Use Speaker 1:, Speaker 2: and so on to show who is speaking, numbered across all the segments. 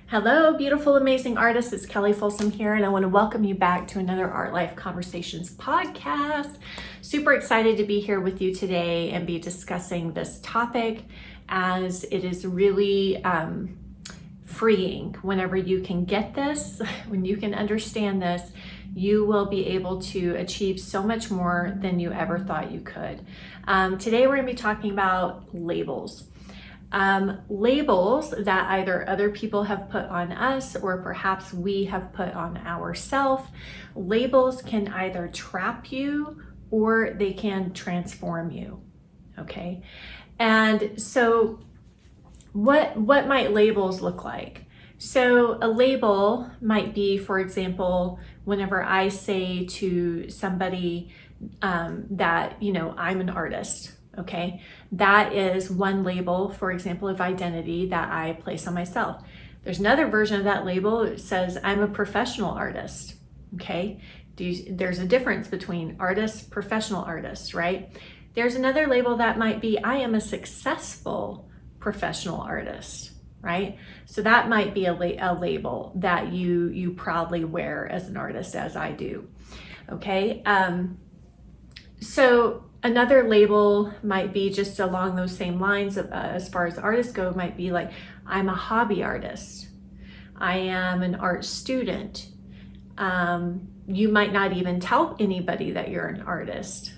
Speaker 1: Hello, beautiful, amazing artists. It's Kelly Folsom here, and I want to welcome you back to another Art Life Conversations podcast. Super excited to be here with you today and be discussing this topic, as it is really freeing. Whenever you can get this, when you can understand this, you will be able to achieve so much more than you ever thought you could. Today we're going to be talking about labels. Labels that either other people have put on us or perhaps we have put on ourselves. Labels can either trap you or they can transform you. Okay. And so what might labels look like? So a label might be, for example, whenever I say to somebody that, I'm an artist. Okay, that is one label, for example, of identity that I place on myself. There's another version of that label that says I'm a professional artist. Okay, there's a difference between artist, professional artist, right? There's another label that might be I am a successful professional artist, right? So that might be a label that you proudly wear as an artist, as I do. Okay, so another label might be just along those same lines of, as far as artists go, might be like, I'm a hobby artist. I am an art student. You might not even tell anybody that you're an artist,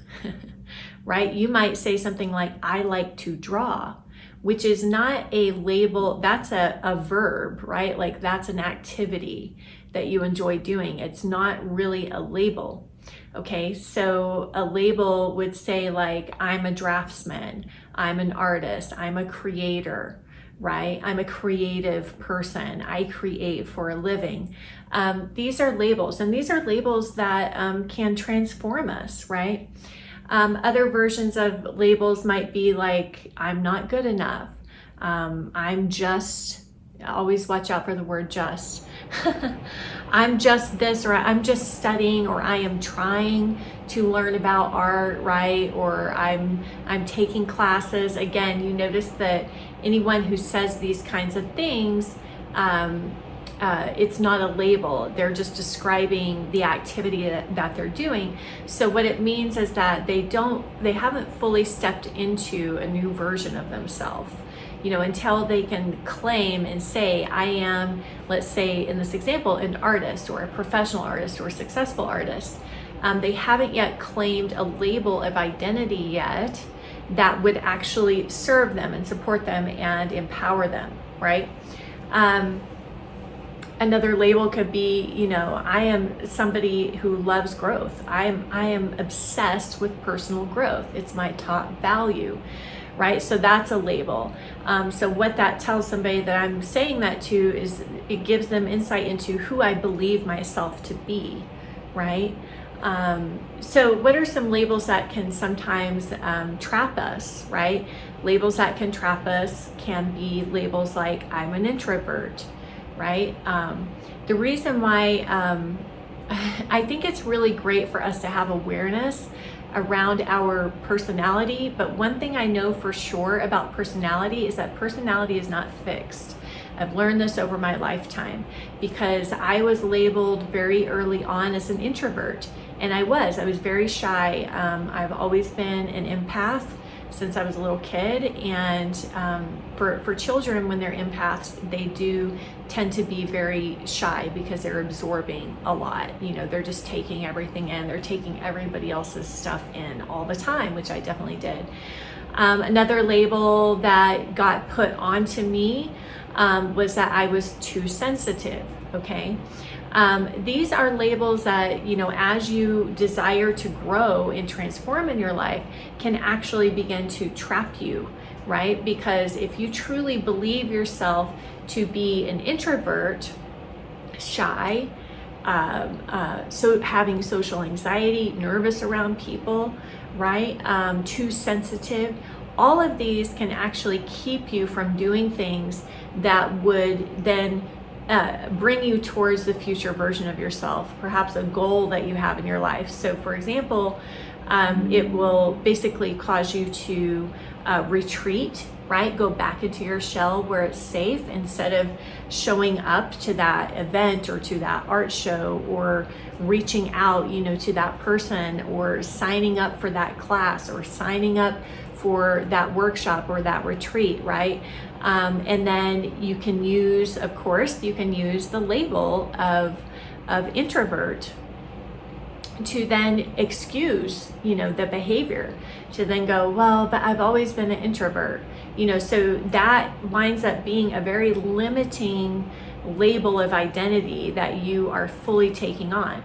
Speaker 1: right? You might say something like, I like to draw, which is not a label. That's a verb, right? Like that's an activity that you enjoy doing. It's not really a label. Okay, so a label would say like, I'm a draftsman, I'm an artist, I'm a creator, right? I'm a creative person, I create for a living. These are labels, and these are labels that can transform us, right? Other versions of labels might be like, I'm not good enough, I'm just, always watch out for the word just. I'm just this, or I'm just studying, or I am trying to learn about art, right? Or I'm taking classes. Again, you notice that anyone who says these kinds of things, it's not a label. They're just describing the activity that they're doing. So what it means is that they haven't fully stepped into a new version of themselves. Until they can claim and say, I am, let's say in this example, an artist or a professional artist or a successful artist. They haven't yet claimed a label of identity yet that would actually serve them and support them and empower them, right? Another label could be, I am somebody who loves growth. I am obsessed with personal growth. It's my top value. Right? So that's a label. So what that tells somebody that I'm saying that to is it gives them insight into who I believe myself to be, right? So what are some labels that can sometimes trap us, right? Labels that can trap us can be labels like I'm an introvert, right? The reason why I think it's really great for us to have awareness around our personality, but one thing I know for sure about personality is that personality is not fixed. I've learned this over my lifetime because I was labeled very early on as an introvert, and I was very shy. I've always been an empath since I was a little kid, and for children, when they're empaths, they do tend to be very shy because they're absorbing a lot. They're just taking everything in. They're taking everybody else's stuff in all the time, which I definitely did. Another label that got put onto me was that I was too sensitive. Okay. These are labels that, as you desire to grow and transform in your life, can actually begin to trap you, right? Because if you truly believe yourself to be an introvert, shy, so having social anxiety, nervous around people, right? Too sensitive, all of these can actually keep you from doing things that would then bring you towards the future version of yourself, perhaps a goal that you have in your life. So for example, it will basically cause you to retreat right? Go back into your shell where it's safe instead of showing up to that event or to that art show or reaching out, to that person or signing up for that class or signing up for that workshop or that retreat, right? And then you can use the label of introvert to then excuse, the behavior, to then go, well, but I've always been an introvert, so that winds up being a very limiting label of identity that you are fully taking on.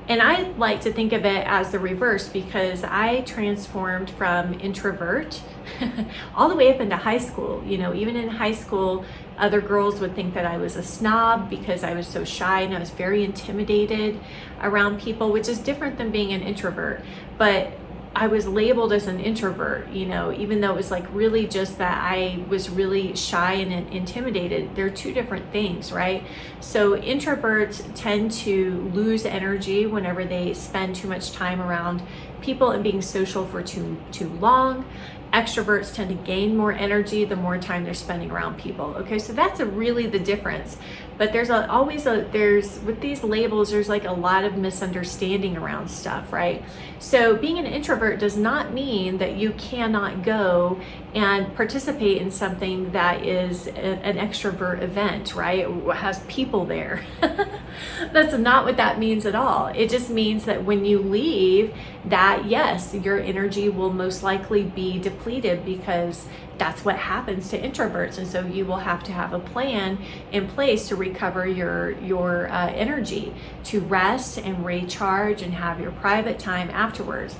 Speaker 1: And I like to think of it as the reverse, because I transformed from introvert all the way up into high school. Even in high school, other girls would think that I was a snob because I was so shy and I was very intimidated around people, which is different than being an introvert. But I was labeled as an introvert, even though it was like really just that I was really shy and intimidated. They're two different things, right? So introverts tend to lose energy whenever they spend too much time around people and being social for too long. Extroverts tend to gain more energy the more time they're spending around people. Okay, so that's really the difference. But there's with these labels, there's like a lot of misunderstanding around stuff, right? So being an introvert does not mean that you cannot go and participate in something that is an extrovert event, right? It has people there. That's not what that means at all. It just means that when you leave, that yes, your energy will most likely be depleted, because that's what happens to introverts. And so you will have to have a plan in place to recover your energy, to rest and recharge and have your private time afterwards.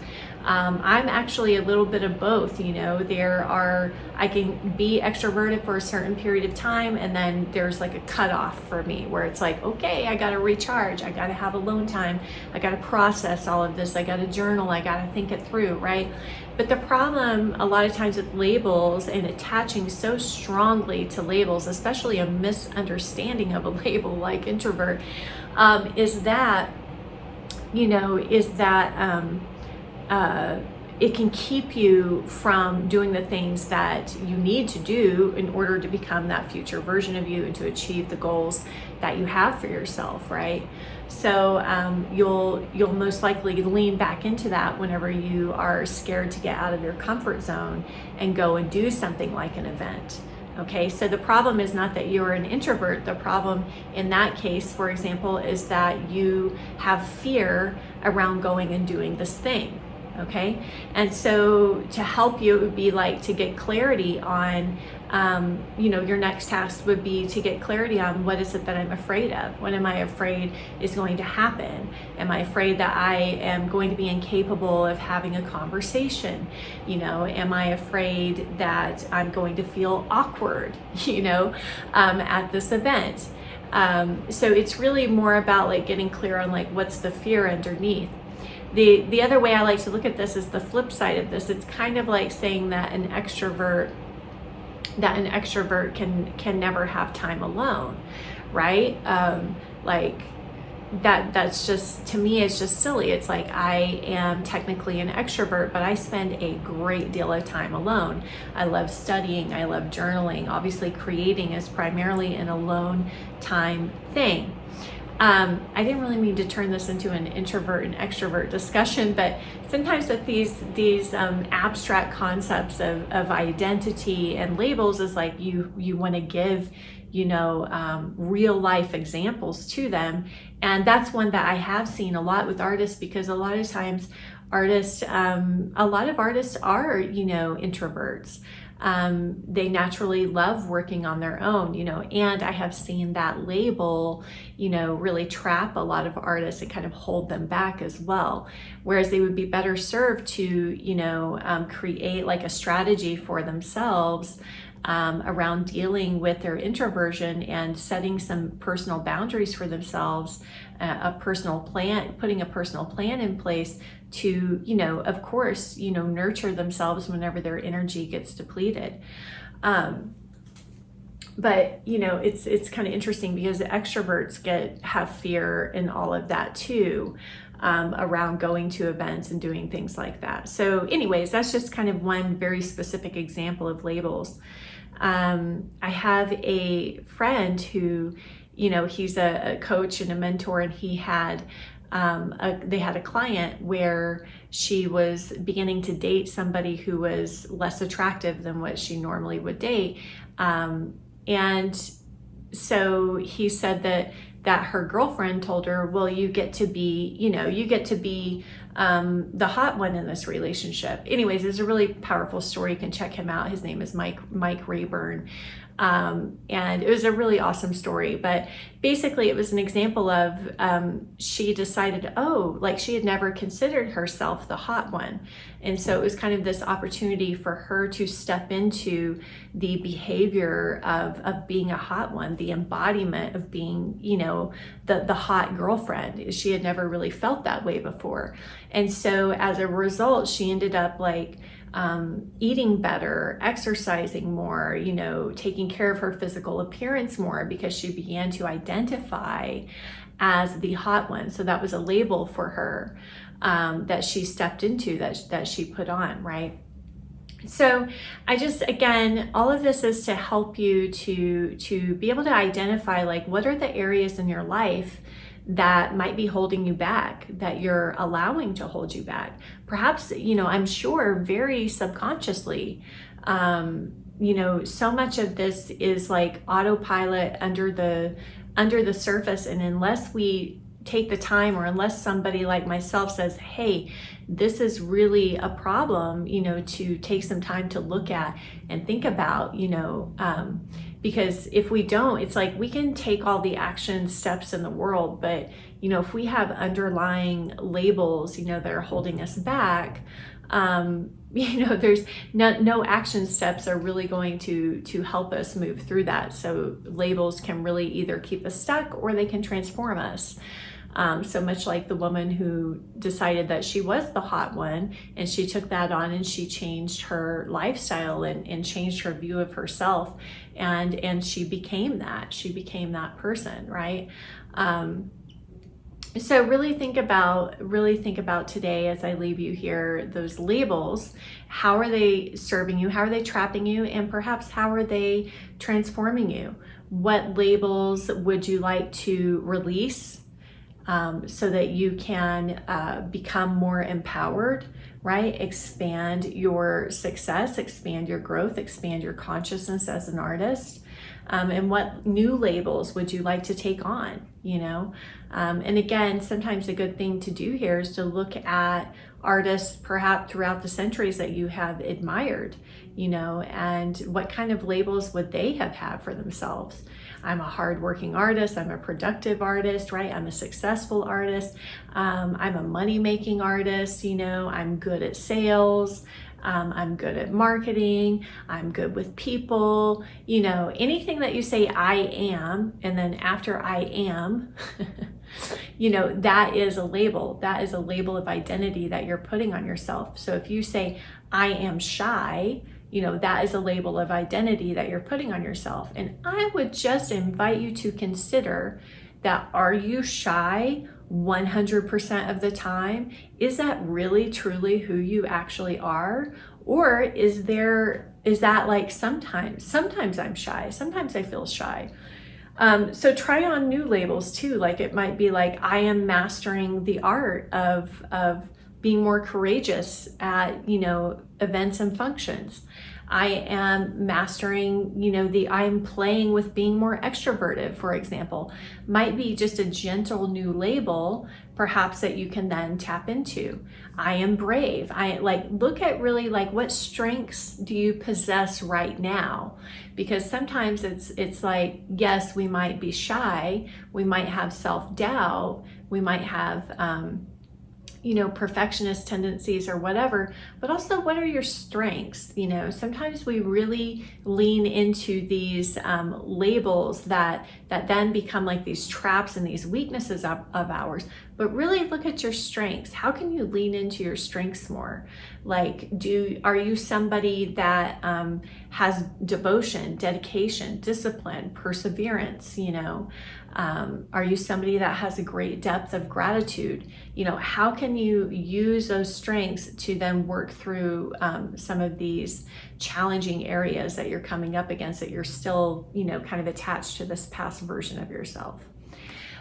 Speaker 1: I'm actually a little bit of both. I can be extroverted for a certain period of time, and then there's like a cutoff for me where it's like, okay, I got to recharge, I got to have alone time, I got to process all of this, I got to journal, I got to think it through, right? But the problem a lot of times with labels and attaching so strongly to labels, especially a misunderstanding of a label like introvert, is that it can keep you from doing the things that you need to do in order to become that future version of you and to achieve the goals that you have for yourself, right? So you'll most likely lean back into that whenever you are scared to get out of your comfort zone and go and do something like an event. Okay, so the problem is not that you're an introvert. The problem in that case, for example, is that you have fear around going and doing this thing. Okay, and so to help you, it would be like to get clarity on, your next task would be to get clarity on what is it that I'm afraid of? What am I afraid is going to happen? Am I afraid that I am going to be incapable of having a conversation? Am I afraid that I'm going to feel awkward, at this event? So it's really more about like getting clear on like what's the fear underneath. The other way I like to look at this is the flip side of this. It's kind of like saying that an extrovert can never have time alone, right? That's just, to me, it's just silly. It's like I am technically an extrovert, but I spend a great deal of time alone. I love studying, I love journaling. Obviously creating is primarily an alone time thing. I didn't really mean to turn this into an introvert and extrovert discussion, but sometimes with these abstract concepts of identity and labels is like you want to give real life examples to them. And that's one that I have seen a lot with artists, because a lot of times a lot of artists are introverts. They naturally love working on their own, and I have seen that label, really trap a lot of artists and kind of hold them back as well. Whereas they would be better served to, create like a strategy for themselves around dealing with their introversion and setting some personal boundaries for themselves, putting a personal plan in place to, of course, nurture themselves whenever their energy gets depleted. But it's kind of interesting because extroverts have fear in all of that too. around going to events and doing things like that. So anyways, that's just kind of one very specific example of labels. I have a friend who, he's a coach and a mentor, and he had they had a client where she was beginning to date somebody who was less attractive than what she normally would date. And so he said that her girlfriend told her, well, you get to be the hot one in this relationship. Anyways, it's a really powerful story. You can check him out. His name is Mike Rayburn. And it was a really awesome story, but basically it was an example of, she decided, she had never considered herself the hot one. And so it was kind of this opportunity for her to step into the behavior of being a hot one, the embodiment of being, the hot girlfriend. She had never really felt that way before. And so as a result, she ended up eating better, exercising more, taking care of her physical appearance more, because she began to identify as the hot one. So that was a label for her that she stepped into, that she put on, right? So again, all of this is to help you to be able to identify what are the areas in your life that might be holding you back, that you're allowing to hold you back. Perhaps, I'm sure very subconsciously, so much of this is autopilot under the surface. And unless we take the time, or unless somebody like myself says, hey, this is really a problem, to take some time to look at and think about, because if we don't, it's we can take all the action steps in the world, but if we have underlying labels, that are holding us back, there's no action steps are really going to help us move through that. So labels can really either keep us stuck, or they can transform us. So much like the woman who decided that she was the hot one, and she took that on and she changed her lifestyle and changed her view of herself, and she became that person, right? So really think about today, as I leave you here, those labels. How are they serving you? How are they trapping you? And perhaps how are they transforming you? What labels would you like to release, so that you can become more empowered, right? Expand your success, expand your growth, expand your consciousness as an artist. And what new labels would you like to take on, And again, sometimes a good thing to do here is to look at artists perhaps throughout the centuries that you have admired, and what kind of labels would they have had for themselves? I'm a hardworking artist, I'm a productive artist, right? I'm a successful artist, I'm a money-making artist, I'm good at sales, I'm good at marketing, I'm good with people, anything that you say I am, and then after I am, that is a label. That is a label of identity that you're putting on yourself. So if you say I am shy, that is a label of identity that you're putting on yourself. And I would just invite you to consider that. Are you shy 100% of the time? Is that really truly who you actually are? Or is that sometimes I'm shy, sometimes I feel shy. So try on new labels too. It might be I am mastering the art of being more courageous at, events and functions. I am mastering, I'm playing with being more extroverted, for example. Might be just a gentle new label, perhaps, that you can then tap into. I am brave. Look at really what strengths do you possess right now? Because sometimes it's yes, we might be shy, we might have self-doubt, we might have, perfectionist tendencies or whatever, but also what are your strengths? Sometimes we really lean into these labels that then become these traps and these weaknesses of ours, but really look at your strengths. How can you lean into your strengths more? Are you somebody that has devotion, dedication, discipline, perseverance, Are you somebody that has a great depth of gratitude? You know, how can you use those strengths to then work through some of these challenging areas that you're coming up against, that you're still, you know, kind of attached to this past version of yourself?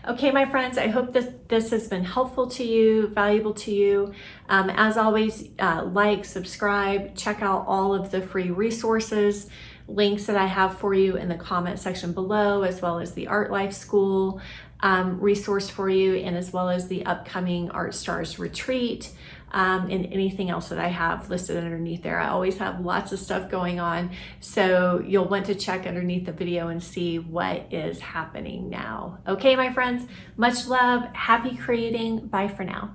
Speaker 1: Okay, my friends, I hope this has been helpful to you, valuable to you. As always, like, subscribe, check out all of the free resources, links that I have for you in the comment section below, as well as the Art Life School resource for you, and as well as the upcoming Art Stars retreat, and anything else that I have listed underneath there. I always have lots of stuff going on, so you'll want to check underneath the video and see what is happening now. Okay, my friends, much love, happy creating, bye for now.